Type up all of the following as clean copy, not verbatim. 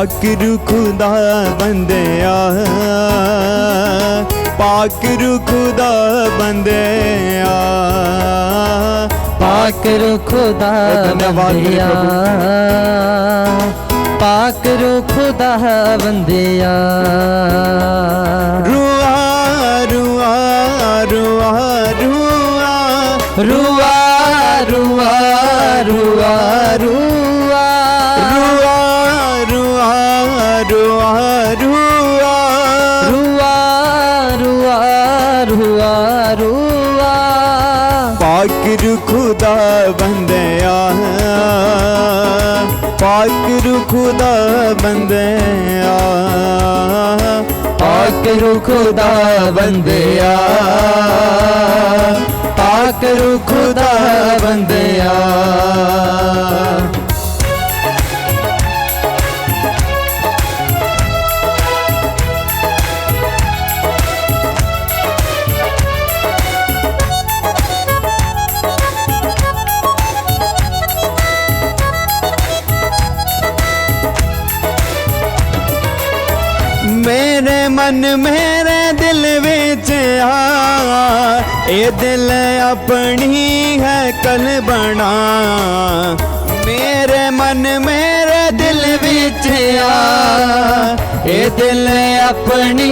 पाक रू खुदा बंदिया, पाक रू खुदा बंदिया, पाक रू खुदा बंदिया, पाक रू खुदा बंदिया। रुआ रुआ रुआ रुआ रुआ रुआ रुआ रुआ रुआ रुआ रुआ रुआ रुआ रुआ रुआ रुआ। पाक रू खुदा बंदिया, पाक रू खुदा बंदिया, पाक रू खुदा बंदिया, पाक रू खुदा बंदिया। मेरे मन मेरे दिल विच आ, ए दिल अपनी है कल बना। मेरे मन मेरे दिल विच आ, ए दिल अपनी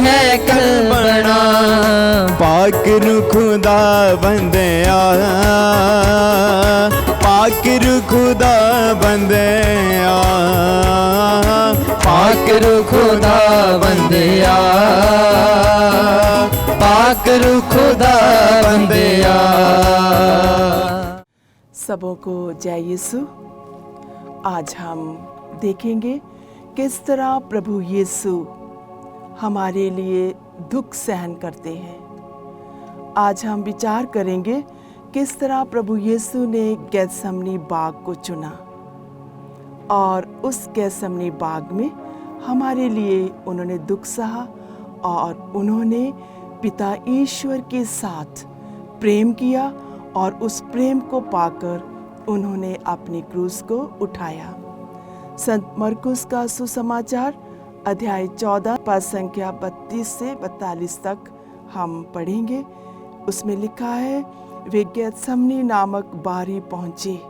है कल बना। पाक रू खुदा बंदिया, पाक रू खुदा बंदिया, पाक रू खुदा बंदिया, पाक रू खुदा बंदिया। सबों को जय यीशु। आज हम देखेंगे किस तरह प्रभु यीशु हमारे लिए दुख सहन करते हैं। आज हम विचार करेंगे किस तरह प्रभु यीशु ने गेत्सेमनी बाग को चुना और उस गेत्सेमनी बाग में हमारे लिए उन्होंने दुख सहा और उन्होंने पिता ईश्वर के साथ प्रेम किया और उस प्रेम को पाकर उन्होंने अपनी क्रूस को उठाया। संत मरकुस का सुसमाचार अध्याय 14 पद संख्या 32 से 42 तक हम पढ़ेंगे। उसमें लिखा है, वे गेत्सेमनी नामक बारी पहुंचे।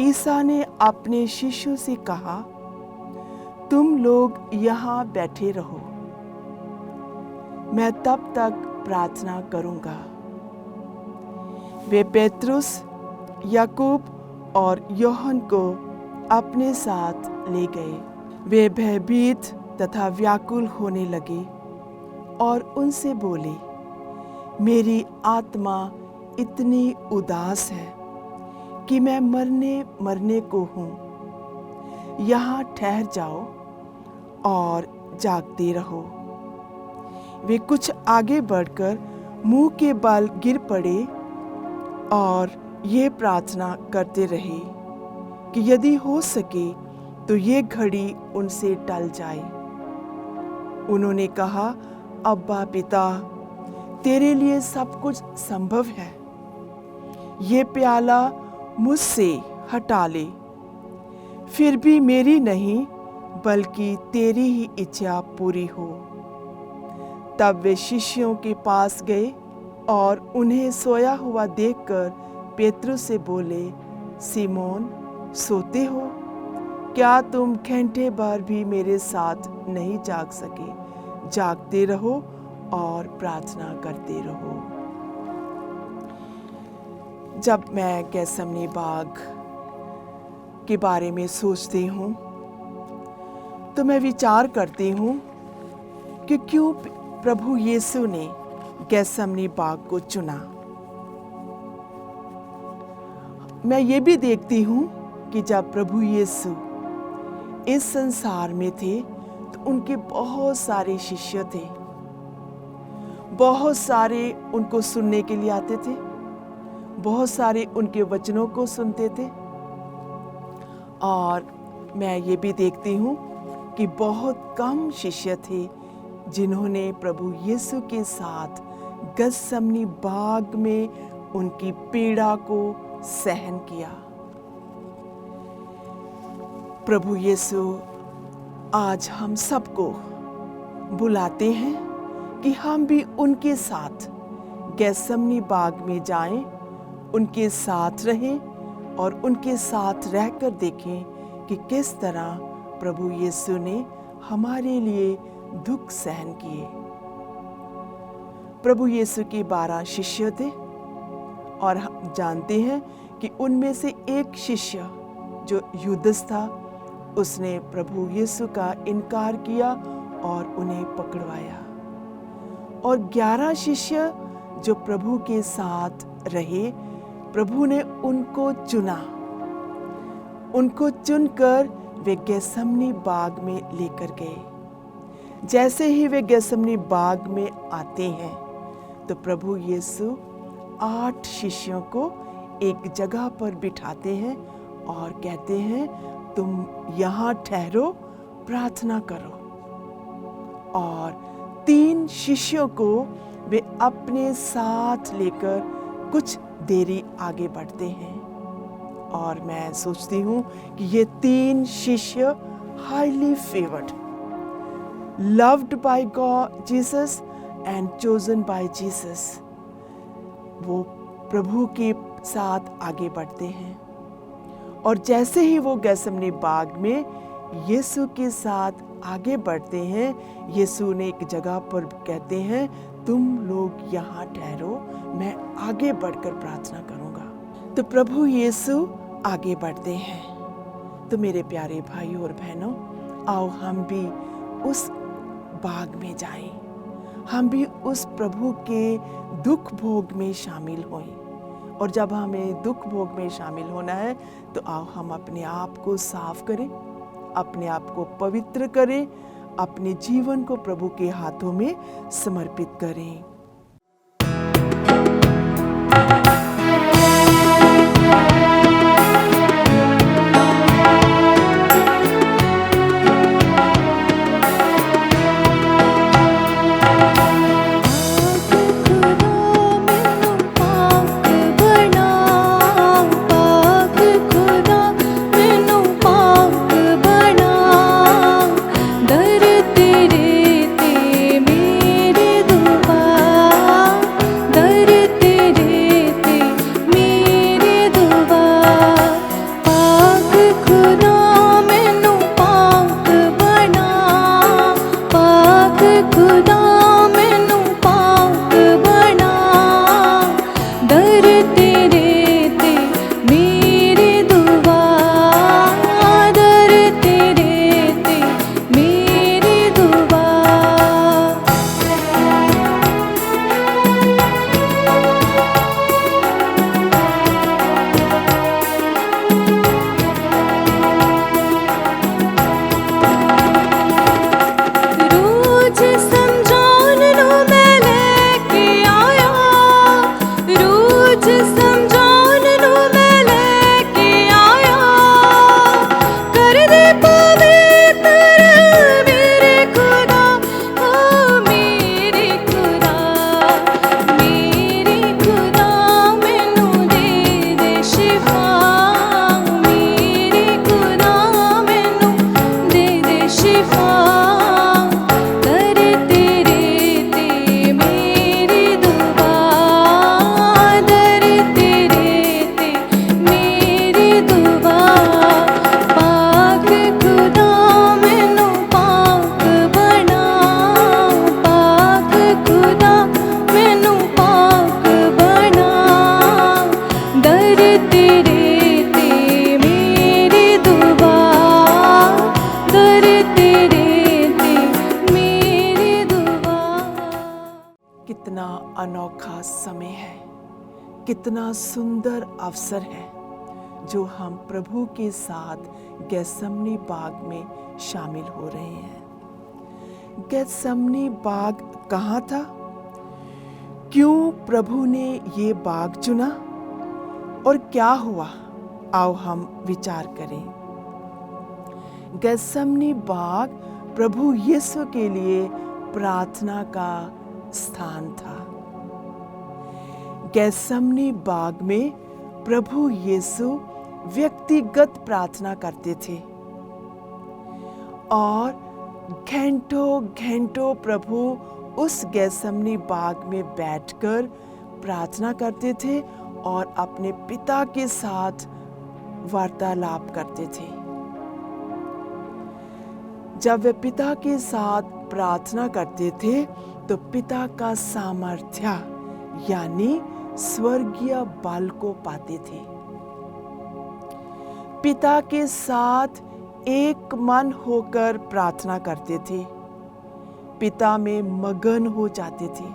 ईसा ने अपने शिष्यों से कहा, तुम लोग यहाँ बैठे रहो, मैं तब तक प्रार्थना करूंगा। वे पेत्रुस, याकूब और यूहन्ना को अपने साथ ले गए। वे भयभीत तथा व्याकुल होने लगे और उनसे बोले, मेरी आत्मा इतनी उदास है कि मैं मरने को हूँ। यहाँ ठहर जाओ और जागते रहो। वे कुछ आगे बढ़कर मुंह के बल गिर पड़े और ये प्रार्थना करते रहे कि यदि हो सके तो ये घड़ी उनसे टल जाए। उन्होंने कहा, अब्बा पिता, तेरे लिए सब कुछ संभव है, ये प्याला मुझसे हटा ले, फिर भी मेरी नहीं बल्कि तेरी ही इच्छा पूरी हो। तब वे शिष्यों के पास गए और उन्हें सोया हुआ देखकर पेत्रुस से बोले, सिमोन, सोते हो? क्या तुम घंटे भर भी मेरे साथ नहीं जाग सके? जागते रहो और प्रार्थना करते रहो। जब मैं गेत्सेमनी बाग के बारे में सोचती हूँ तो मैं विचार करती हूँ कि क्यों प्रभु यीशु ने गेत्सेमनी बाग को चुना। मैं ये भी देखती हूँ कि जब प्रभु यीशु इस संसार में थे तो उनके बहुत सारे शिष्य थे, बहुत सारे उनको सुनने के लिए आते थे, बहुत सारे उनके वचनों को सुनते थे। और मैं ये भी देखती हूँ कि बहुत कम शिष्य थे जिन्होंने प्रभु यीशु के साथ गेत्सेमनी बाग में उनकी पीड़ा को सहन किया। प्रभु यीशु आज हम सबको बुलाते हैं कि हम भी उनके साथ गेत्सेमनी बाग में जाएं, उनके साथ रहें और उनके साथ रहकर देखें कि किस तरह प्रभु यीशु ने हमारे लिए दुख सहन किए। प्रभु यीशु के 12 शिष्य थे और हम जानते हैं कि उनमें से एक शिष्य जो यूदस था, उसने प्रभु यीशु का इनकार किया और उन्हें पकड़वाया। और 11 शिष्य जो प्रभु के साथ रहे, प्रभु ने उनको चुना। उनको चुनकर वे गेत्सेमनी बाग में लेकर गए। जैसे ही वे गेत्सेमनी बाग में आते हैं तो प्रभु यीशु 8 शिष्यों को एक जगह पर बिठाते हैं और कहते हैं, तुम यहाँ ठहरो, प्रार्थना करो। और 3 शिष्यों को वे अपने साथ लेकर कुछ देरी आगे बढ़ते हैं। और मैं सोचती हूँ कि ये 3 शिष्य highly favoured, loved by God Jesus and chosen by Jesus, वो प्रभु के साथ आगे बढ़ते हैं। और जैसे ही वो गेत्सेमनी बाग में यीशु के साथ आगे बढ़ते हैं, यीशु ने एक जगह पर कहते हैं, तुम लोग यहाँ ठहरो, मैं आगे बढ़कर प्रार्थना करूँगा। तो प्रभु यीशु आगे बढ़ते हैं। तो मेरे प्यारे भाई और बहनों, आओ हम भी उस बाग में जाएं, हम भी उस प्रभु के दुख भोग में शामिल हों। और जब हमें दुख भोग में शामिल होना है तो आओ हम अपने आप को साफ करें, अपने आप को पवित्र करें, अपने जीवन को प्रभु के हाथों में समर्पित करें। अनोखा समय है, कितना सुंदर अवसर है जो हम प्रभु के साथ गेत्सेमनी बाग में शामिल हो रहे हैं। गेत्सेमनी बाग कहाँ था? क्यों प्रभु ने ये बाग चुना और क्या हुआ? आओ हम विचार करें। गेत्सेमनी बाग प्रभु यीशु के लिए प्रार्थना का स्थान था। गेत्सेमनी बाग में प्रभु यीशु व्यक्तिगत प्रार्थना करते थे। और घंटों घंटों प्रभु उस गेत्सेमनी बाग में बैठकर प्रार्थना करते थे और अपने पिता के साथ वार्तालाप करते थे। जब वे पिता के साथ प्रार्थना करते थे तो पिता का सामर्थ्य यानी स्वर्गीय बल को पाते थे। पिता के साथ एक मन होकर प्रार्थना करते थे, पिता में मगन हो जाते थे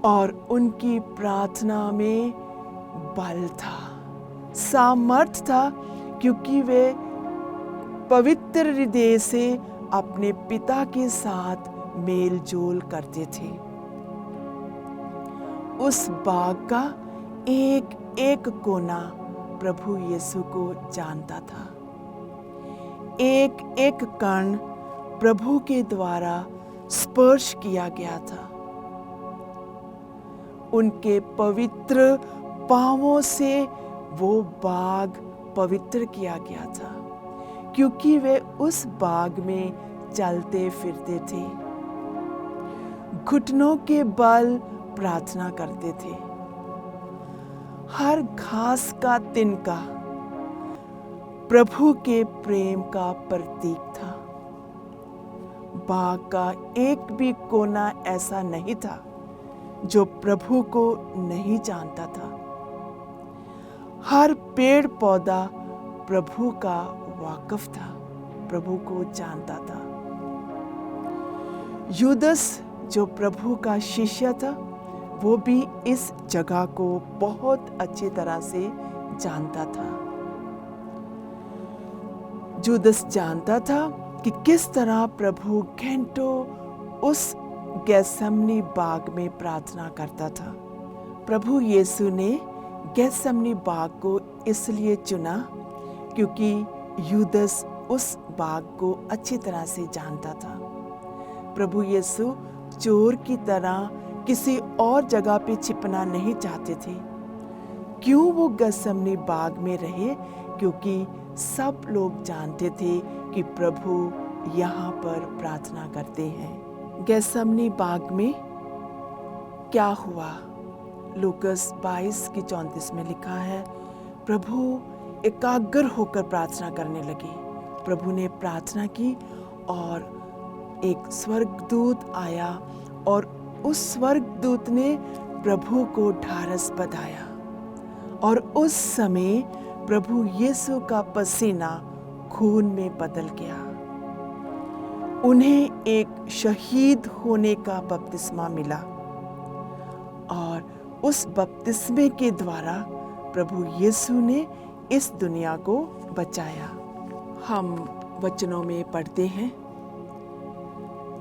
और उनकी प्रार्थना में बल था, सामर्थ था, क्योंकि वे पवित्र हृदय से अपने पिता के साथ मेल जोल करते थे। उस बाग का एक एक कोना प्रभु यीशु को जानता था। एक एक कण प्रभु के द्वारा स्पर्श किया गया था। उनके पवित्र पांवों से वो बाग पवित्र किया गया था, क्योंकि वे उस बाग में चलते फिरते थे, घुटनों के बल प्रार्थना करते थे। हर घास का तिनका प्रभु के प्रेम का प्रतीक था। बाग का एक भी कोना ऐसा नहीं था जो प्रभु को नहीं जानता था। हर पेड़ पौधा प्रभु का वाकिफ था, प्रभु को जानता था। यूदस जो प्रभु का शिष्य था, वो भी इस जगह को बहुत अच्छी तरह से जानता था। यूदस जानता था कि किस तरह प्रभु घंटों उस गेत्सेमनी बाग में प्रार्थना करता था। प्रभु यीशु ने गेत्सेमनी बाग को इसलिए चुना क्योंकि यूदस उस बाग को अच्छी तरह से जानता था। प्रभु यीशु चोर की तरह किसी और जगह पे छिपना नहीं चाहते थे। क्यों वो गेत्सेमनी बाग में रहे? क्योंकि सब लोग जानते थे कि प्रभु यहाँ पर प्रार्थना करते हैं। गेत्सेमनी बाग में क्या हुआ? लूकास 22:34 में लिखा है, प्रभु एकाग्र होकर प्रार्थना करने लगे। प्रभु ने प्रार्थना की और एक स्वर्गदूत आया और उस स्वर्गदूत ने प्रभु को ढारस बंधाया और उस समय प्रभु यीशु का पसीना खून में बदल गया। उन्हें एक शहीद होने का बपतिस्मा मिला और उस बपतिस्मे के द्वारा प्रभु यीशु ने इस दुनिया को बचाया। हम वचनों में पढ़ते हैं,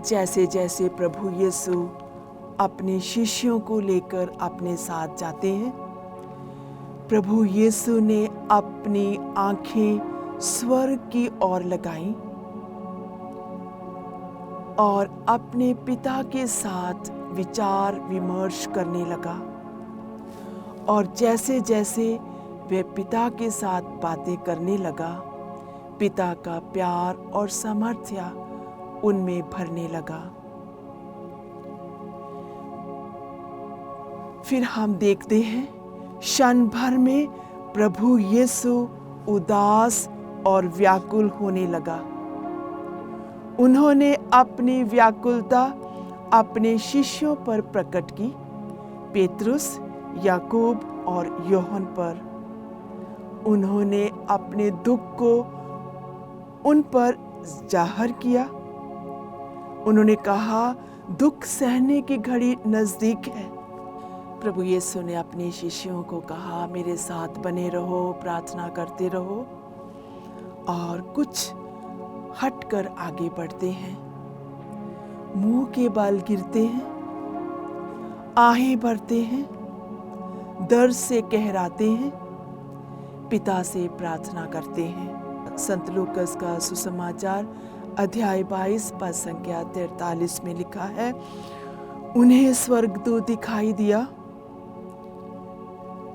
जैसे जैसे प्रभु यीशु अपने शिष्यों को लेकर अपने साथ जाते हैं, प्रभु यीशु ने अपनी आंखें स्वर्ग की ओर लगाईं और अपने पिता के साथ विचार विमर्श करने लगा। और जैसे जैसे वे पिता के साथ बातें करने लगा, पिता का प्यार और सामर्थ्य उनमें भरने लगा। फिर हम देखते हैं, क्षण भर में प्रभु यीशु उदास और व्याकुल होने लगा। उन्होंने अपनी व्याकुलता अपने शिष्यों पर प्रकट की, पेतरुस, याकूब और यूहन्ना पर। उन्होंने अपने दुख को उन पर जाहिर किया। उन्होंने कहा, दुख सहने की घड़ी नजदीक है। प्रभु यीशु ने अपने शिष्यों को कहा, मेरे साथ बने रहो, प्रार्थना करते रहो। और कुछ हटकर आगे बढ़ते हैं, मुंह के बाल गिरते हैं, आहें भरते हैं, दर्द से कहराते हैं, पिता से प्रार्थना करते हैं। संत लूकास का सुसमाचार अध्याय 22 पद संख्या 43 में लिखा है, उन्हें स्वर्गदूत दिखाई दिया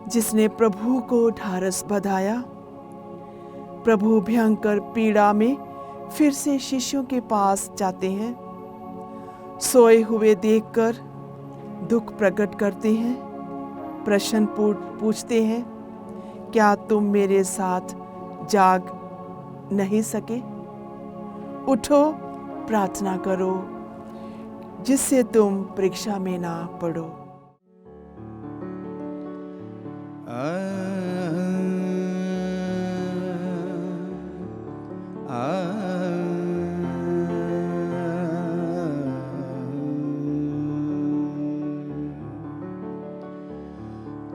जिसने प्रभु को ढारस बंधाया। प्रभु भयंकर पीड़ा में फिर से शिष्यों के पास जाते हैं। सोए हुए देखकर दुख प्रकट करते हैं। प्रश्न पूछते हैं, क्या तुम मेरे साथ जाग नहीं सके? उठो, प्रार्थना करो, जिससे तुम परीक्षा में ना पड़ो।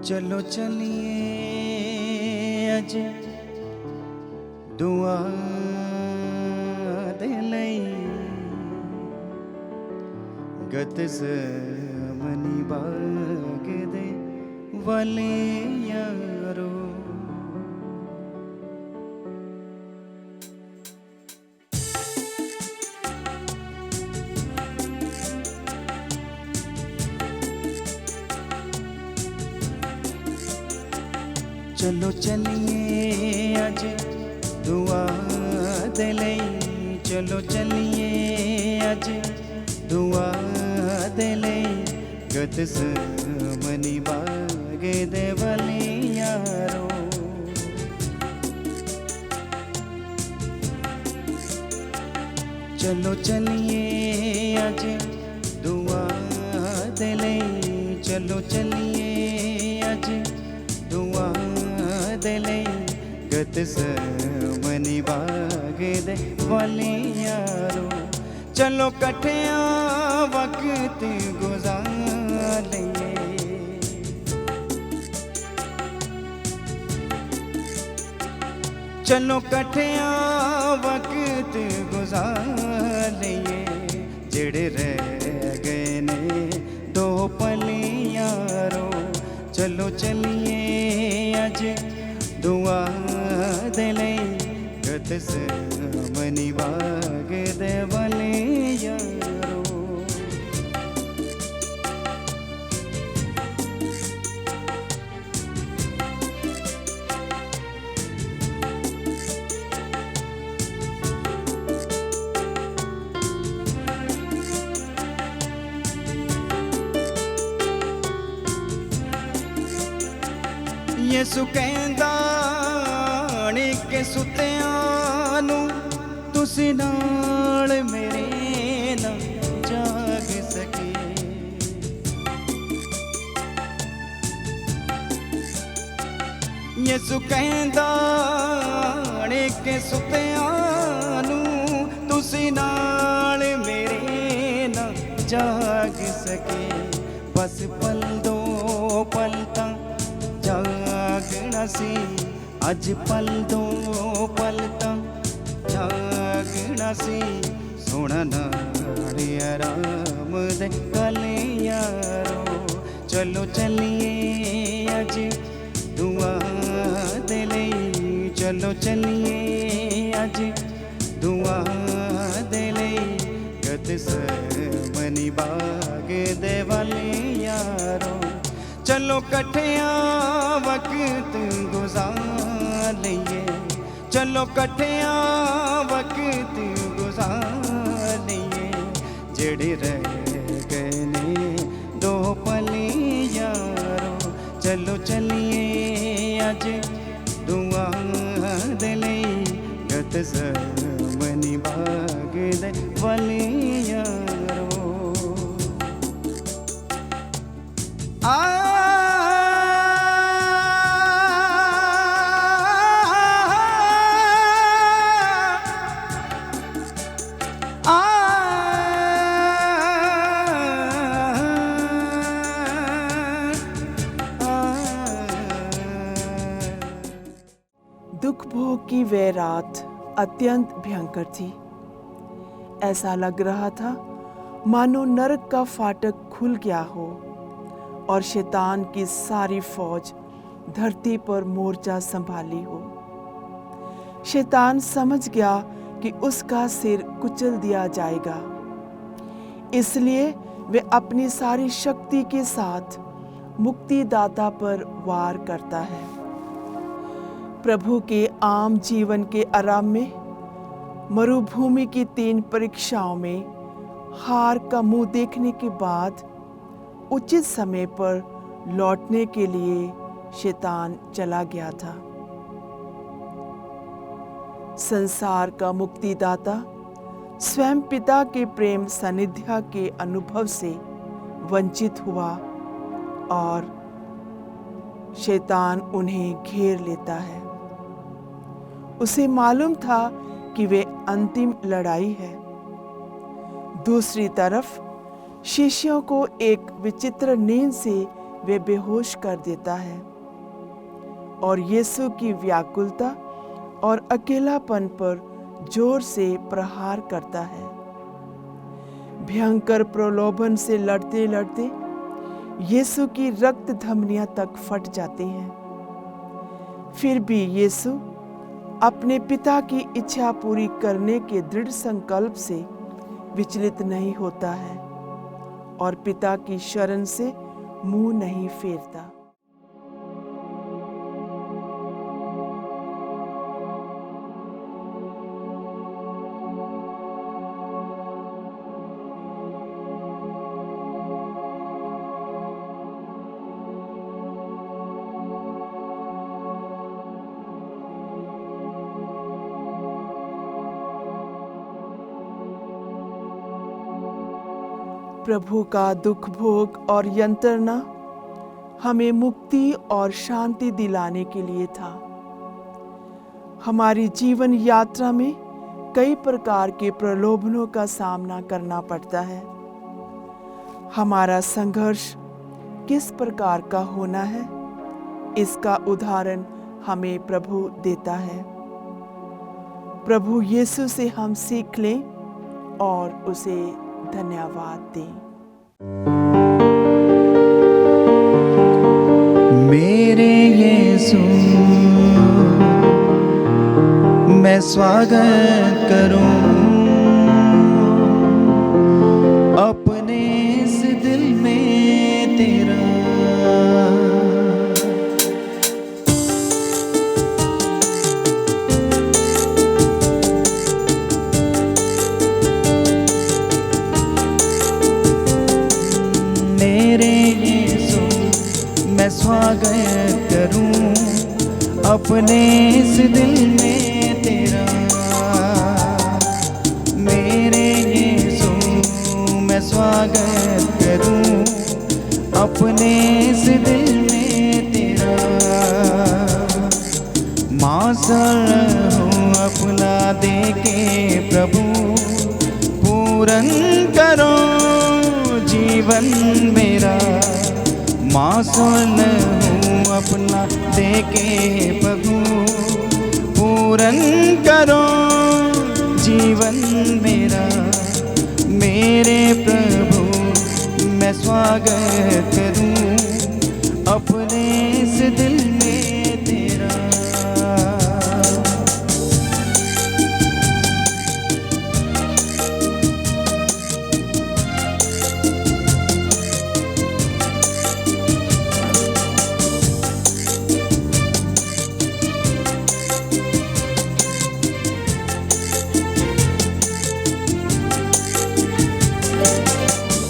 चलो चलिए अज दुआ दे लई गत मनी बाग दे वाले यारो। चलो चलिए अज दुआ दे लई, चलो चलिए अज दुआ दे लई गत मनी बाग दे वाले यारो। चलो चलिए अज दुआ दे लई, चलो चलिए अज दुआ दे लई गत मनी बाग दे वाले यारो। चलो कठिया वक्त गुजार लईए, चलो कठिया वक्त गुजार लईए। जेड़े रह गए ने दो पल यारो। चलो चलिए अज दुआ दे लई गत मनी बाग दे वाले यारो। यसु कहंदा के सुत्तियां नू तुसी नाल मेरे ना जाग सके। यसु कहंदा के सुत्तियां नू तुसी नाल मेरे ना जाग सके। बस पल दो पल तां जागना सी, अज पल दो पल तां जागना सी। सोना नाल आराम दे गल यारो। चलो चलिए अज दुआ दे लई, चलो चलिए अज दुआ दे लई गत मनी बाग दे वाले यारो। चलो कठिया वक्त गुजार लईए, चलो कठिया वक्त गुजार लईए। जेड़े रह गए ने दो पल यारो। चलो चलिए अज दुआ दे लई गत मनी बाग दे वाले यारो। दुख भोग की वह रात अत्यंत भयंकर थी। ऐसा लग रहा था मानो नरक का फाटक खुल गया हो और शैतान की सारी फौज धरती पर मोर्चा संभाली हो। शैतान समझ गया कि उसका सिर कुचल दिया जाएगा, इसलिए वह अपनी सारी शक्ति के साथ मुक्तिदाता पर वार करता है। प्रभु के आम जीवन के आराम में मरुभूमि की 3 परीक्षाओं में हार का मुंह देखने के बाद उचित समय पर लौटने के लिए शैतान चला गया था। संसार का मुक्तिदाता स्वयं पिता के प्रेम सानिध्य के अनुभव से वंचित हुआ और शैतान उन्हें घेर लेता है। उसे मालूम था कि वे अंतिम लड़ाई है। दूसरी तरफ शिष्यों को एक विचित्र नींद से वे बेहोश कर देता है और यीशु की व्याकुलता और अकेलापन पर जोर से प्रहार करता है। भयंकर प्रलोभन से लड़ते लड़ते यीशु की रक्त धमनियां तक फट जाती हैं। फिर भी यीशु अपने पिता की इच्छा पूरी करने के दृढ़ संकल्प से विचलित नहीं होता है और पिता की शरण से मुंह नहीं फेरता। प्रभु का दुख भोग और यंत्रणा हमें मुक्ति और शांति दिलाने के लिए था। हमारी जीवन यात्रा में कई प्रकार के प्रलोभनों का सामना करना पड़ता है। हमारा संघर्ष किस प्रकार का होना है, इसका उदाहरण हमें प्रभु देता है। प्रभु यीशु से हम सीख लें और उसे धन्यवाद दें। मेरे यीशु मैं स्वागत करूं अपने इस दिल में तेरा। मैं स्वागत करूं अपने इस दिल में तेरा। मेरे यीशु मैं स्वागत करूं अपने इस दिल में तेरा। मांसल हूँ अपना दे के प्रभु पूरन करो जीवन मेरा। मासूल हूँ अपना देके प्रभु पूरन करो जीवन मेरा। मेरे प्रभु मैं स्वागत करूं अपने इस दिल में तेरा।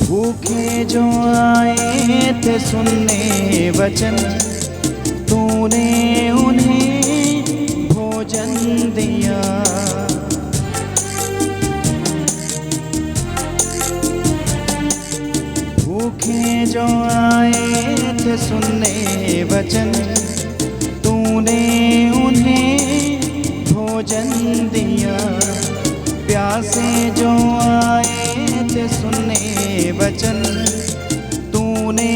भूखे जो आए थे सुनने वचन, तूने उन्हें भोजन दिया। भूखे जो आए थे सुनने वचन, तूने उन्हें भोजन दिया। प्यासे जो आए थे सुनने वचन, तूने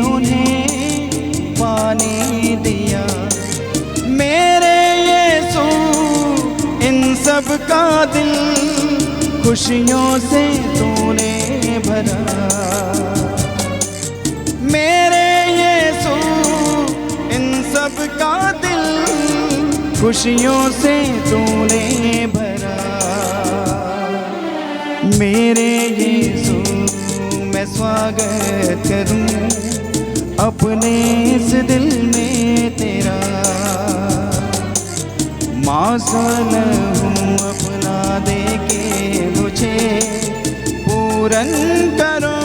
उन्हें पानी दिया। मेरे यीशु इन सब का दिल खुशियों से तूने भरा। मेरे यीशु इन सब का दिल खुशियों से तूने भरा। मेरे यीशु मैं स्वागत करूं अपने इस दिल में तेरा। मासूल हूँ अपना दे के मुझे पूरन करो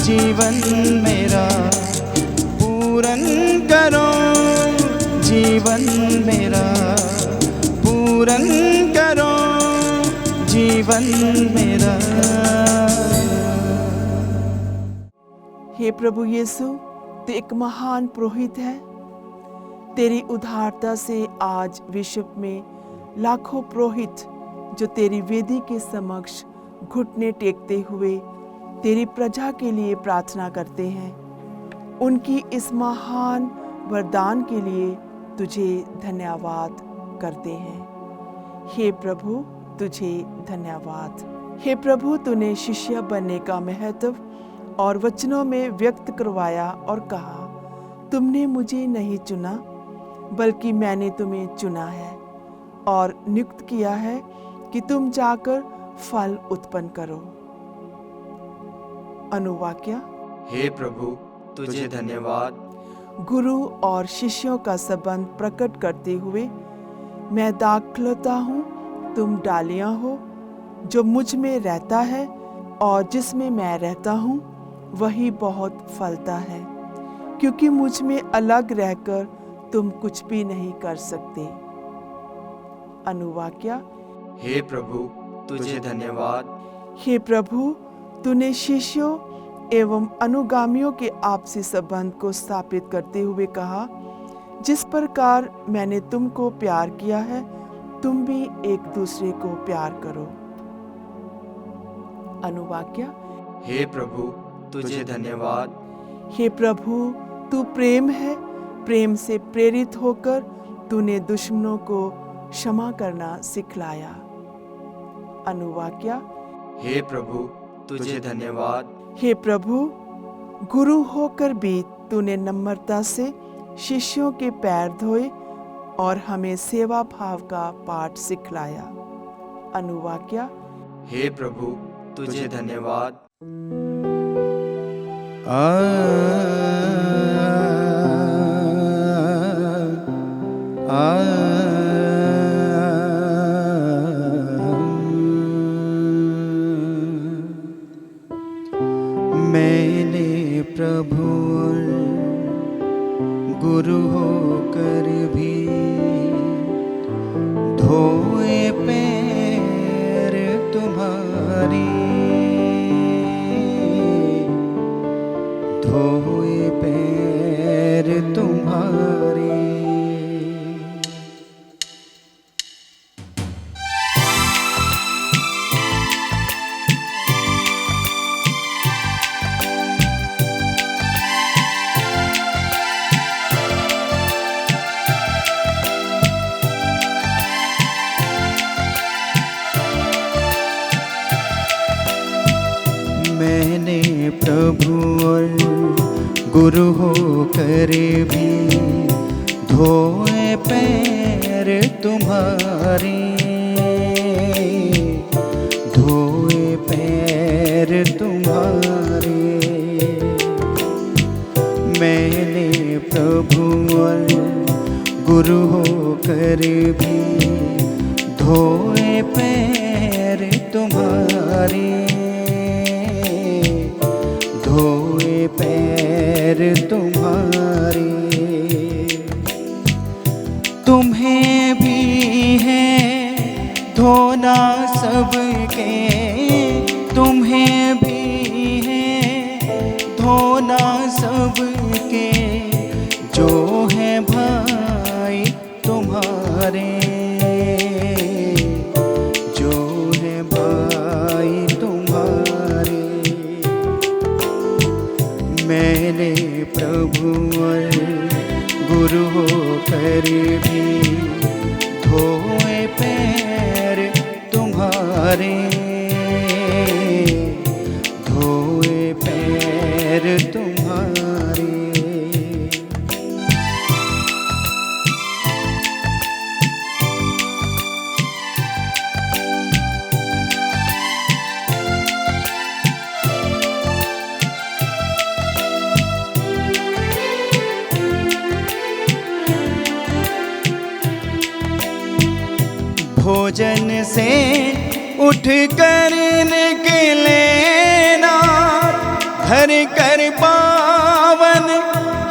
जीवन मेरा, पूरन करो जीवन मेरा, पूरन करो जीवन मेरा। हे प्रभु यीशु, तू एक महान पुरोहित है। तेरी उदारता से आज विश्व में लाखों पुरोहित जो तेरी वेदी के समक्ष घुटने टेकते हुए तेरी प्रजा के लिए प्रार्थना करते हैं, उनकी इस महान वरदान के लिए तुझे धन्यवाद करते हैं। हे प्रभु, तुझे धन्यवाद। हे प्रभु, तूने शिष्य बनने का महत्व और वचनों में व्यक्त करवाया और कहा, तुमने मुझे नहीं चुना बल्कि मैंने तुम्हें चुना है और नियुक्त किया है कि तुम जाकर फल उत्पन्न करो। अनुवाक्य। हे प्रभु, तुझे धन्यवाद। गुरु और शिष्यों का संबंध प्रकट करते हुए, मैं दाखलता हूँ, तुम डालियाँ हो। जो मुझ में रहता है और जिसमें मैं रहता हूँ वही बहुत फलता है, क्योंकि मुझ में अलग रहकर तुम कुछ भी नहीं कर सकते। अनुवाक्य। हे प्रभु, तुझे धन्यवाद। हे प्रभु, तूने शिष्यों एवं अनुगामियों के आपसी संबंध को स्थापित करते हुए कहा, जिस प्रकार मैंने तुमको प्यार किया है, तुम भी एक दूसरे को प्यार करो। अनुवाक्य। हे प्रभु, तुझे धन्यवाद। हे प्रभु, तू प्रेम है। प्रेम से प्रेरित होकर तूने दुश्मनों को क्षमा करना सिखलाया। अनुवाक्य। हे प्रभु, तुझे धन्यवाद। हे प्रभु, गुरु होकर भी तूने नम्रता से शिष्यों के पैर धोए और हमें सेवा भाव का पाठ सिखलाया। अनुवाक्य। हे प्रभु, तुझे धन्यवाद। मैंने प्रभु और गुरु होकर भी धोए पैर तुम्हारे, धोए पैर तुम्हारे। मैंने प्रभु और गुरु होकर भी धोए पैर तुम्हारे, धोए पैर तुम्हारे। मैंने प्रभु और गुरु होकर भी धोए पैर तुम्हारे, धोए पैर तुम्हारे। तुम्हें भी है धोना सबके, तुम्हें भी है धोना सबके, जो है भाई तुम्हारे, जो है भाई तुम्हारे। मैंने प्रभु और गुरु होकर भी धोए पैर तुम्हारे, धोए पैर तुम्हारे। भोजन से उठ कर निकले नाथ, भर कर पावन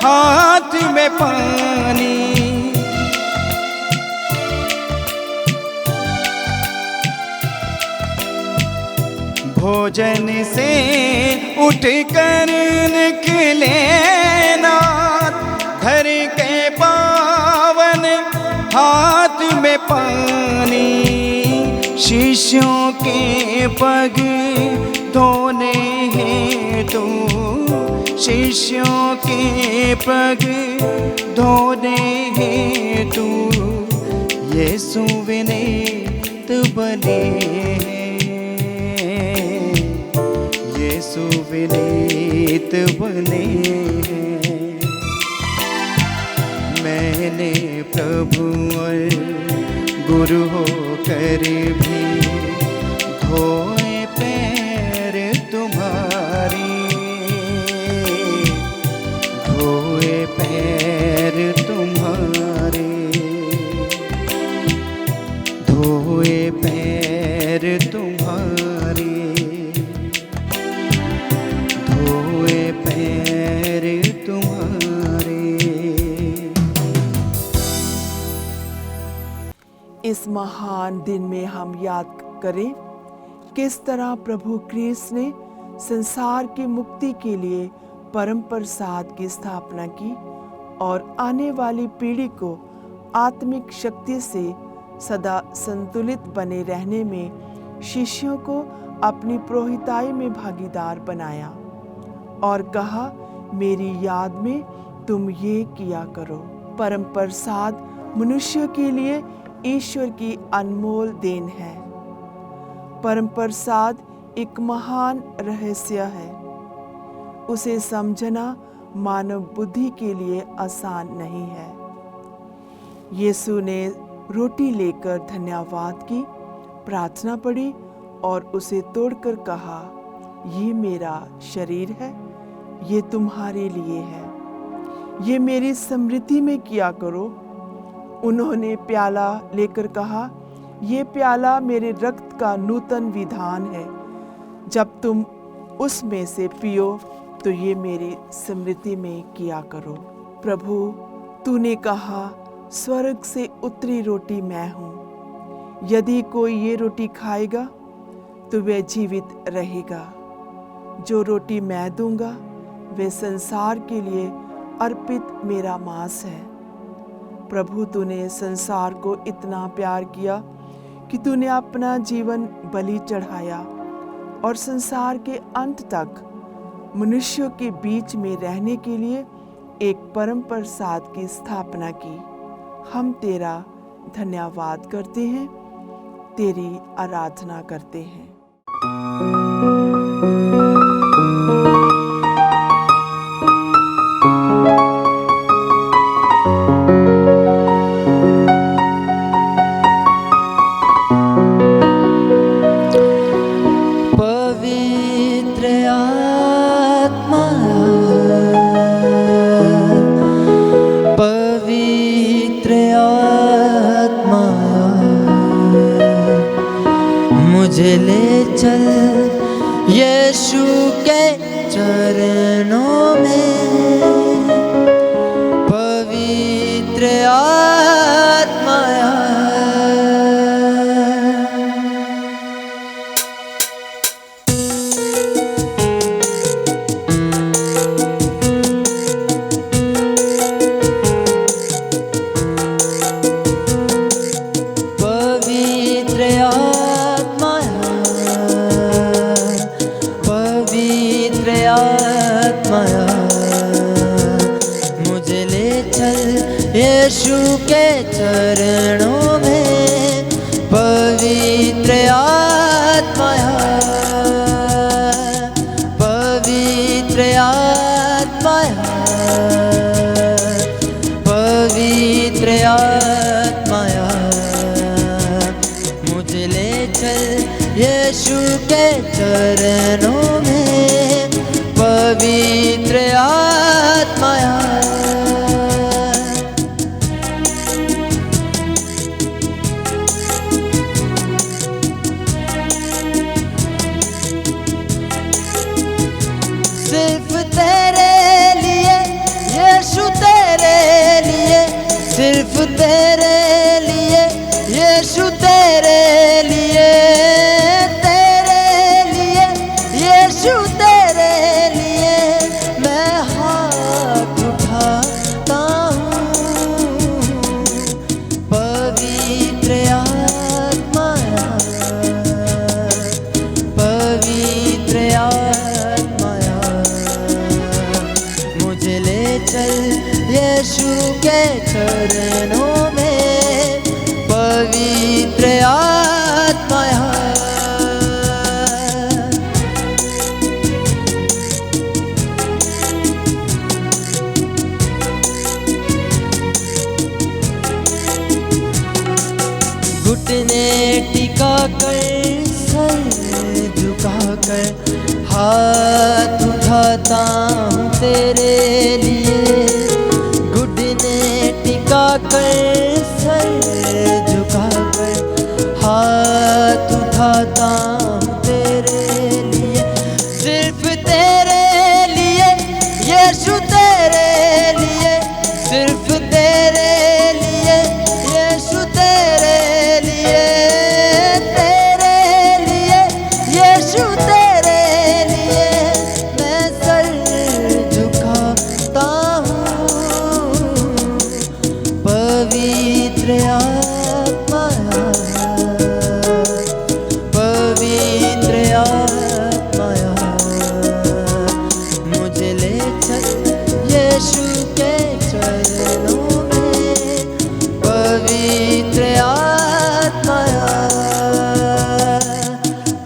हाथ में पानी। भोजन से उठ कर निकले नाथ, भर के पावन हाथ में पानी। शिष्यों के पग धोने हेतु, शिष्यों के पग धोने हेतु यीशु विनीत बने, यीशु विनीत बने। मैंने प्रभु और गुरु होकर भी धोए पैर तुम्हारे, धोए पैर तुम्हारे, धोए पैर तुम्हारे, धोए पैर तुम्हारे। इस महान दिन में हम याद करें किस तरह प्रभु क्रिस्त ने संसार की मुक्ति के लिए परम प्रसाद की स्थापना की और आने वाली पीढ़ी को आत्मिक शक्ति से सदा संतुलित बने रहने में शिष्यों को अपनी पुरोहिताई में भागीदार बनाया और कहा, मेरी याद में तुम ये किया करो। परम प्रसाद मनुष्य के लिए ईश्वर की अनमोल देन है। परम प्रसाद एक महान रहस्य है। उसे समझना मानव बुद्धि के लिए आसान नहीं है। यीशु ने रोटी लेकर धन्यवाद की, प्रार्थना पढ़ी और उसे तोड़कर कहा, ये मेरा शरीर है, ये तुम्हारे लिए है, ये मेरी स्मृति में किया करो। उन्होंने प्याला लेकर कहा, ये प्याला मेरे रक्त का नूतन विधान है, जब तुम उसमें से पियो तो ये मेरी स्मृति में किया करो। प्रभु, तूने कहा, स्वर्ग से उतरी रोटी मैं हूँ, यदि कोई ये रोटी खाएगा तो वह जीवित रहेगा। जो रोटी मैं दूंगा वे संसार के लिए अर्पित मेरा मांस है। प्रभु, तूने संसार को इतना प्यार किया कि तूने अपना जीवन बलि चढ़ाया और संसार के अंत तक मनुष्यों के बीच में रहने के लिए एक परम प्रसाद की स्थापना की। हम तेरा धन्यवाद करते हैं, तेरी आराधना करते हैं। मुझे ले चल यीशु के चरणों में, पवित्र आत्माया। मुझे ले चल यीशु के चरणों में, पवित्र आत्माया, पवित्र आत्माया, पवित्र आत्माया। मुझे ले चल यीशु के चरणों में, पवित्र आत्माया। टिका कर सर झुका कर हाथ उठाता हूँ तेरे लिए। घुटने टिका कर सर झुका कर हाथ उठाता हूँ तेरे लिए। सिर्फ तेरे लिए यीशु तेरे लिए, सिर्फ तेरे लिए यीशु तेरे लिए, तेरे लिए यीशु तेरे लिए मैं सर झुकाता हूँ। पवित्र आत्मा, पवित्र आत्मा मुझे ले चल यीशु के चरणों में। पवित्र आत्मा,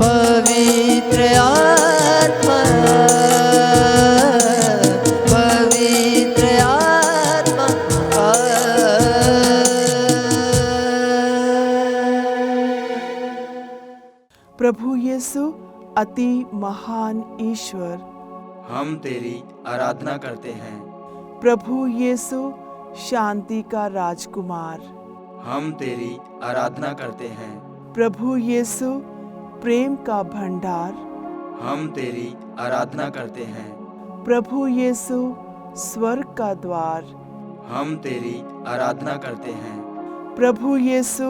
पवित्र आत्मा, पवित्र आत्मा। प्रभु यीशु अति महान ईश्वर, हम तेरी आराधना करते हैं। प्रभु यीशु शांति का राजकुमार, हम तेरी आराधना करते हैं। प्रभु यीशु प्रेम का भंडार, हम तेरी आराधना करते हैं। प्रभु यीशु स्वर्ग का द्वार, हम तेरी आराधना करते हैं। प्रभु यीशु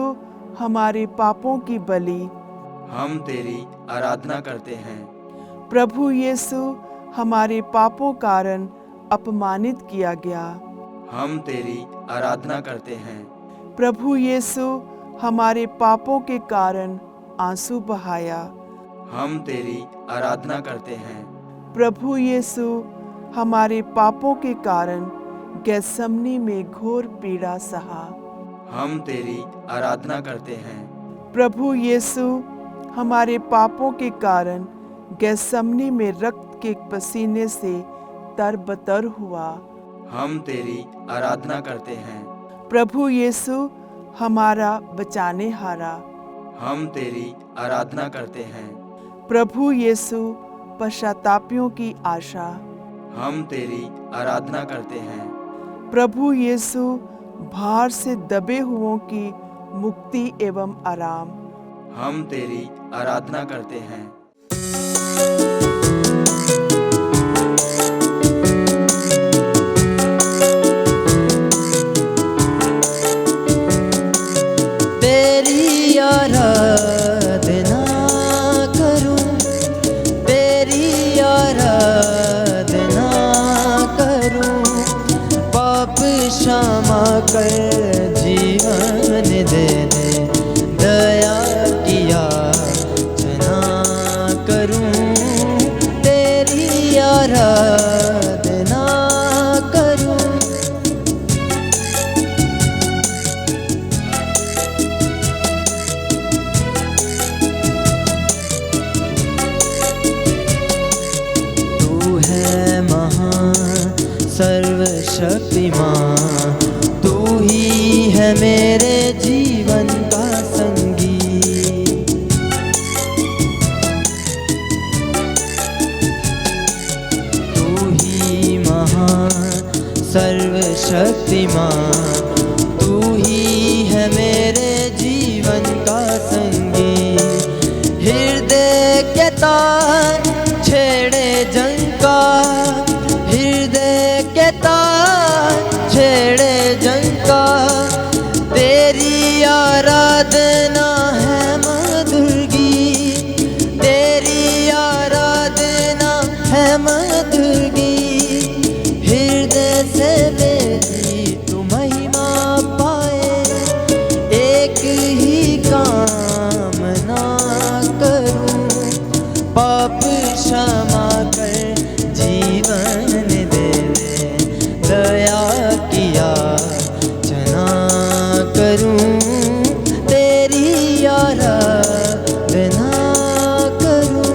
हमारे पापों की बलि, हम तेरी आराधना करते हैं। प्रभु यीशु हमारे पापों कारण अपमानित किया गया, हम तेरी आराधना करते हैं। प्रभु यीशु हमारे पापों के कारण आंसू बहाया, हम तेरी आराधना करते हैं। प्रभु यीशु हमारे पापों के कारण गेत्सेमनी में घोर पीड़ा सहा, हम तेरी आराधना करते हैं। प्रभु यीशु हमारे पापों के कारण गेत्सेमनी में रक्त के पसीने से तरबतर हुआ, हम तेरी आराधना करते हैं। प्रभु यीशु हमारा बचाने हारा, हम तेरी आराधना करते हैं। प्रभु यीशु पश्चातापियों की आशा, हम तेरी आराधना करते हैं। प्रभु यीशु भार से दबे हुओं की मुक्ति एवं आराम, हम तेरी आराधना करते हैं। तेरी आराधना करूं, तेरी आराधना करूं, पाप क्षमा कर जीवन देने दया किया जना करूं। तेरी आराधना करूं। तू है महान सर्वशक्तिमान, तू ही है मेरे जीवन का संगी। तू ही महान सर्वशक्तिमान, तू ही है मेरे जीवन का संगी। हृदय के तार छेड़े जंका, हृदय के तार छेड़े जंका, तेरी आराधना है मधुर गीत, तेरी आराधना है मधुर गीत। हृदय से मेरी तू महिमा पाए, एक ही कामना करूं, पाप क्षमा कर जीवन दे दया किया जना करूं। तेरी आराधना करूं।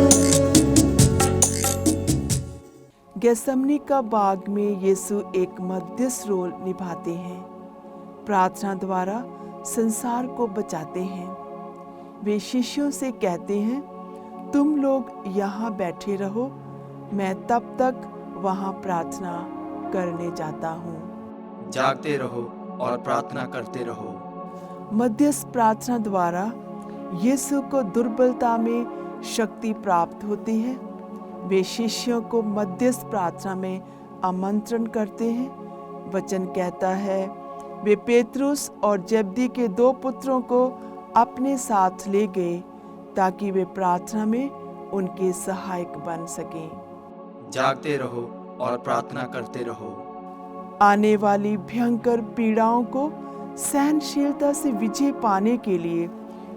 गेत्सेमनी का बाग में यीशु एक मध्यस्थ रोल निभाते हैं, प्रार्थना द्वारा संसार को बचाते हैं। वे शिष्यों से कहते हैं, तुम लोग यहाँ बैठे रहो, मैं तब तक वहाँ प्रार्थना करने जाता हूँ। जागते रहो और प्रार्थना करते रहो। मध्यस्थ प्रार्थना द्वारा यीशु को दुर्बलता में शक्ति प्राप्त होती है। वे शिष्यों को मध्यस्थ प्रार्थना में आमंत्रण करते हैं। वचन कहता है, वे पेतरुस और जब्दी के 2 पुत्रों को अपने साथ ले गए ताकि वे प्रार्थना में उनके सहायक बन सकें। जागते रहो और प्रार्थना करते रहो। आने वाली भयंकर पीड़ाओं को सहनशीलता से विजय पाने के लिए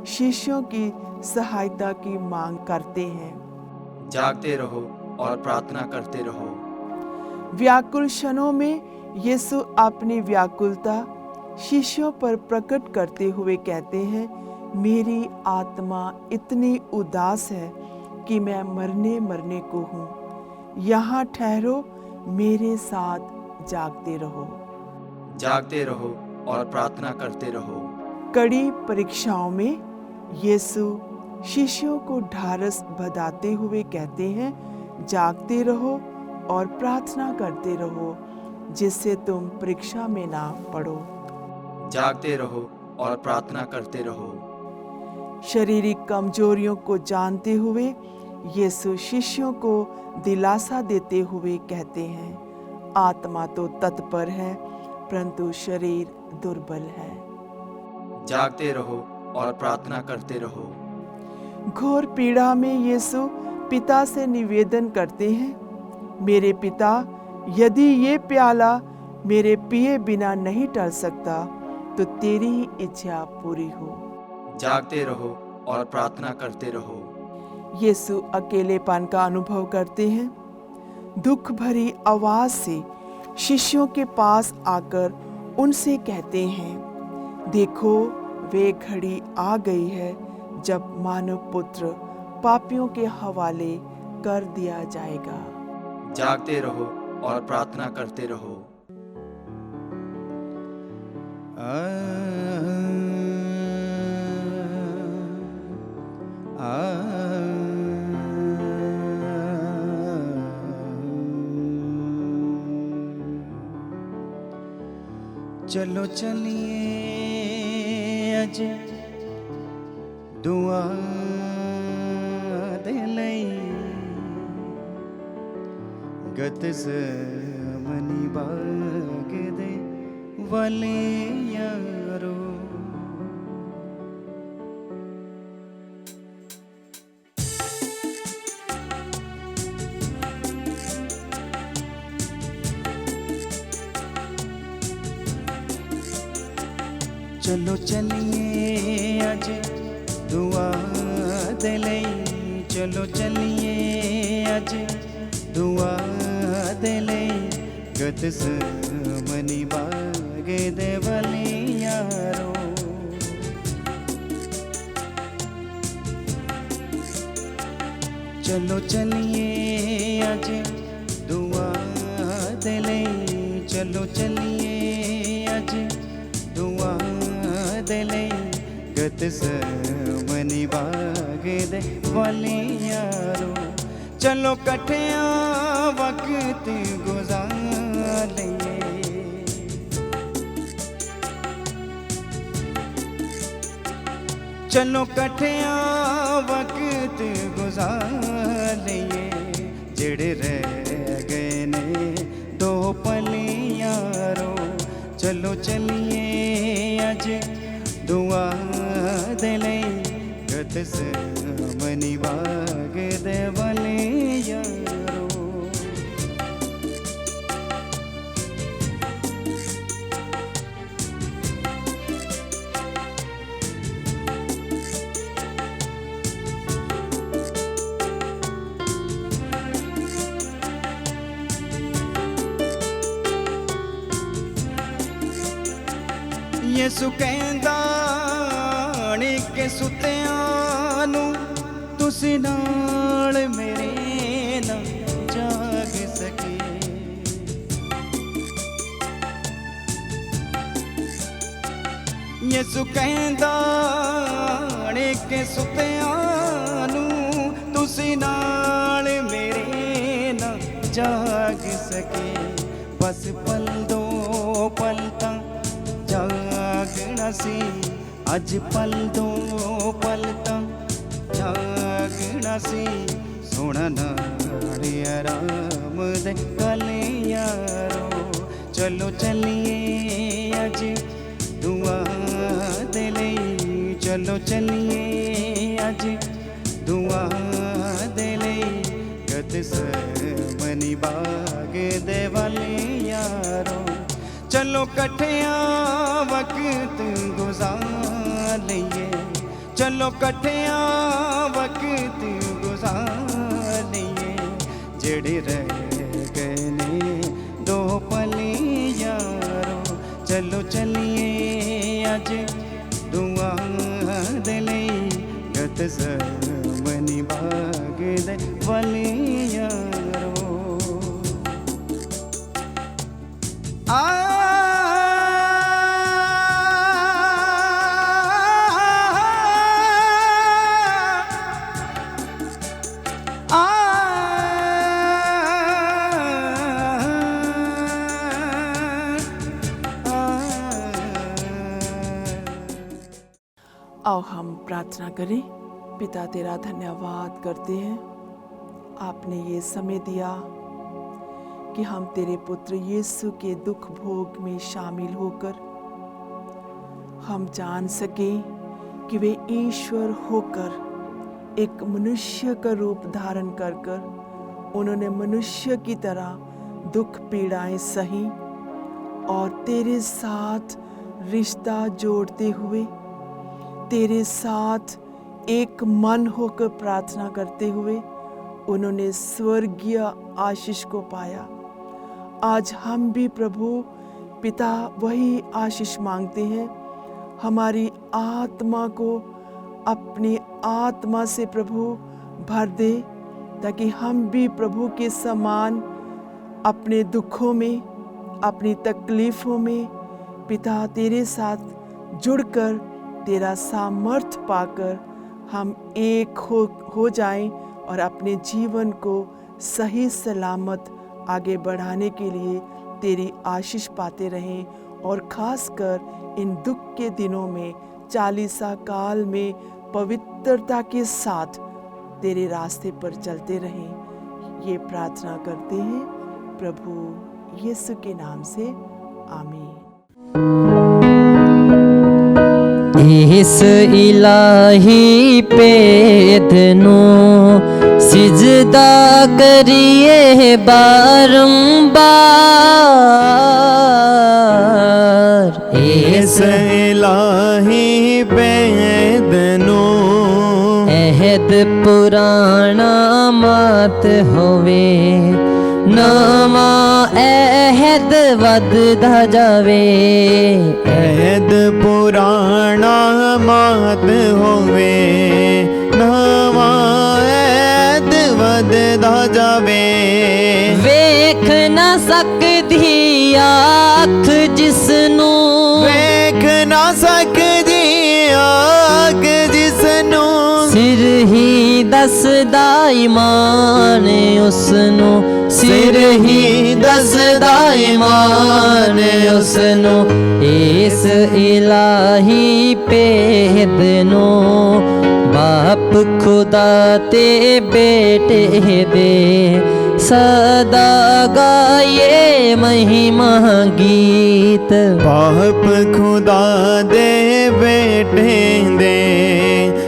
शिष्यों की सहायता की मांग करते हैं। जागते रहो और प्रार्थना करते रहो। व्याकुल क्षणों में यीशु अपनी व्याकुलता शिष्यों पर प्रकट करते हुए कहते हैं, मेरी आत्मा इतनी उदास है कि मैं मरने को हूँ। यहाँ ठहरो, मेरे साथ जागते रहो। जागते रहो और प्रार्थना करते रहो। कड़ी परीक्षाओं में यीशु शिष्यों को ढारस बंधाते हुए कहते हैं, जागते रहो और प्रार्थना करते रहो, जिससे तुम परीक्षा में ना पड़ो। जागते रहो और प्रार्थना करते रहो। शारीरिक कमजोरियों को जानते हुए यीशु शिष्यों को दिलासा देते हुए कहते हैं, आत्मा तो तत्पर है परंतु शरीर दुर्बल है। जागते रहो और प्रार्थना करते रहो। घोर पीड़ा में यीशु पिता से निवेदन करते हैं, मेरे पिता, यदि ये प्याला मेरे पिए बिना नहीं टल सकता तो तेरी ही इच्छा पूरी हो। जागते रहो और प्रार्थना करते रहो। यीशु अकेलेपन का अनुभव करते हैं। दुख भरी आवाज से शिष्यों के पास आकर उनसे कहते हैं, देखो वे घड़ी आ गई है जब मानव पुत्र पापियों के हवाले कर दिया जाएगा। जागते रहो और प्रार्थना करते रहो। चलो चलिए अज दुआ दे लई गत मनी बाग दे वाले यारो। चलो चलिए अज दुआ दे लई, चलो चलिए अज दुआ दे लई गत मनी बाग दे वाले यारो। चलो चलिए अज दुआ दे लई, चलो चलिए अज दुआ दे लई गत मनी बाग दे वाले यारो। चलो कठिया वक्त गुजार लईए, चलो कठिया वक्त गुजार लईए। जेड़े रह गए ने 2 पल यारो। चलो चलिए अज दुआ दे लई गत मनी बाग दे वाले यारो। यसु कहंदा नी के सुत्तियां नू तुसी नाल मेरे ना जाग सके। यसु कहंदा ਜਾਣੇ ਕਿ ਸੁਤਿਆਂ ਨੂੰ ਤੁਸੀਂ ਨਾਲ ਮੇਰੇ ਨਾ ਜਾਗ ਸਕੇ। ਬਸ ਪਲ ਦੋ ਪਲ ਤਾਂ ਜਾਗਣਾ ਸੀ, ਅੱਜ ਪਲ ਦੋ ਪਲ ਤਾਂ ਜਾਗਣਾ ਸੀ। ਸੋਹਣਾ ਨਾਲ ਆਰਾਮ ਦੇ ਗਲ ਯਾਰੋ, ਚਲੋ ਚੱਲੀਏ ਅੱਜ ਦੁਆ ਦੇ ਲਈ। ਚਲੋ ਚੱਲੀਏ ਅੱਜ ਦੁਆ ਦੇ ਲਈ। ਗਤਸਮਨੀ ਬਾਗ ਦੇ ਵੱਲ ਯਾਰੋ, ਚਲੋ ਇਕੱਠਿਆਂ ਵਕਤ ਗੁਜ਼ਾਰ ਲਈਏ। ਚਲੋ ਇਕੱਠਿਆਂ ਵਕਤ ਗੁਜ਼ਾਰ ਲਈਏ। ਜਿਹੜੇ ਰਹਿ ਗਏ ਨੇ ਦੋ ਪਲ ਯਾਰੋ, ਚਲੋ ਚੱਲੀਏ ਅੱਜ ਦੁਆ ਦੇ ਲਈ। ਗਤਸਮਨੀ ਬਾਗ ਦੇ ਵੱਲ ਯਾਰੋ। आओ हम प्रार्थना करें। पिता तेरा धन्यवाद करते हैं, आपने ये समय दिया कि हम तेरे पुत्र यीशु के दुख भोग में शामिल होकर हम जान सकें कि वे ईश्वर होकर एक मनुष्य का रूप धारण कर कर उन्होंने मनुष्य की तरह दुख पीड़ाएं सही और तेरे साथ रिश्ता जोड़ते हुए तेरे साथ एक मन होकर प्रार्थना करते हुए उन्होंने स्वर्गीय आशीष को पाया। आज हम भी प्रभु पिता वही आशीष मांगते हैं। हमारी आत्मा को अपनी आत्मा से प्रभु भर दे, ताकि हम भी प्रभु के समान अपने दुखों में, अपनी तकलीफ़ों में पिता तेरे साथ जुड़कर तेरा सामर्थ्य पाकर हम एक हो जाएं और अपने जीवन को सही सलामत आगे बढ़ाने के लिए तेरी आशीष पाते रहें। और ख़ासकर इन दुख के दिनों में 40 काल में पवित्रता के साथ तेरे रास्ते पर चलते रहें। ये प्रार्थना करते हैं प्रभु यीशु के नाम से, आमीन। इस इलाही पेद नो सिजदा करिए बारंबार। इस इलाही पेद नो अहद पुराना मात होवे, नवा अहद वधदा जावे। अहद पुराना मात होवे, नवा अहद वधदा जावे। वेख ना सकदी आँख जिसनू, वेख ना सकदी आँख जिसनू, सिर ही दसदा ईमान उसनू। सिर ही दसदा ईमान उसनू। इस इलाही भेद नो बाप खुदा ते बेटे दे सदा गाये महिमा गीत। बाप खुदा दे बेटे दे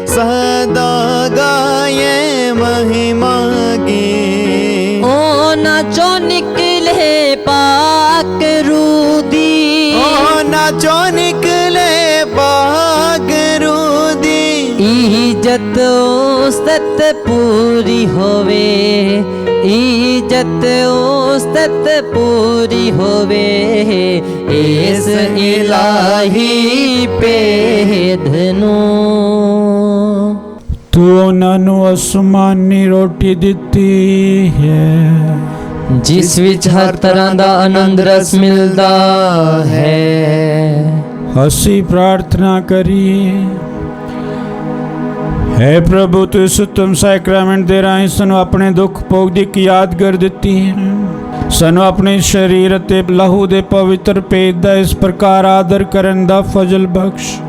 सदा गाये महिमा गीत। ओ नाचो निकले पाक रूदी, ओ नाचो निकले पाक रूदी। इज्जत उस्तत पूरी होवे, इज्जत उस्तत पूरी होवे। इस इलाही भेद नो। तू ਉਹਨਾਂ ਨੂੰ ਅਸਮਾਨੀ ਰੋਟੀ ਦਿੱਤੀ ਹੈ, ਜਿਸ ਵਿੱਚ ਹਰ ਤਰ੍ਹਾਂ ਦਾ ਆਨੰਦ ਰਸ ਮਿਲਦਾ ਹੈ। ਅਸੀਂ ਪ੍ਰਾਰਥਨਾ ਕਰੀਏ ਹੈ ਪ੍ਰਭੂ ਤੂੰ ਇਸ ਉੱਤਮ ਸੈਕਰਾਮੈਂਟ ਦੇ ਰਾਹੀਂ ਸਾਨੂੰ ਆਪਣੇ ਦੁੱਖ ਭੋਗ ਦੀ ਇੱਕ ਯਾਦਗਾਰ ਦਿੱਤੀ ਹੈ। ਸਾਨੂੰ ਆਪਣੇ ਸਰੀਰ ਅਤੇ ਲਹੂ ਦੇ ਪਵਿੱਤਰ ਭੇਦ ਦਾ ਇਸ ਪ੍ਰਕਾਰ ਆਦਰ ਕਰਨ ਦਾ ਫਜ਼ਲ ਬਖਸ਼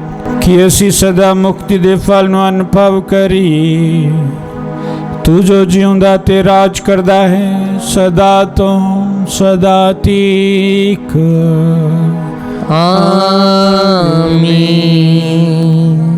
ਕਿ ਅਸੀਂ ਸਦਾ ਮੁਕਤੀ ਦੇ ਫਲ ਨੂੰ ਅਨੁਭਵ ਕਰੀਏ। ਤੂੰ ਜੋ ਜਿਉਂਦਾ ਤੇ ਰਾਜ ਕਰਦਾ ਹੈ ਸਦਾ ਤੋਂ ਸਦਾ ਤੀਕ। ਆਮੀਨ।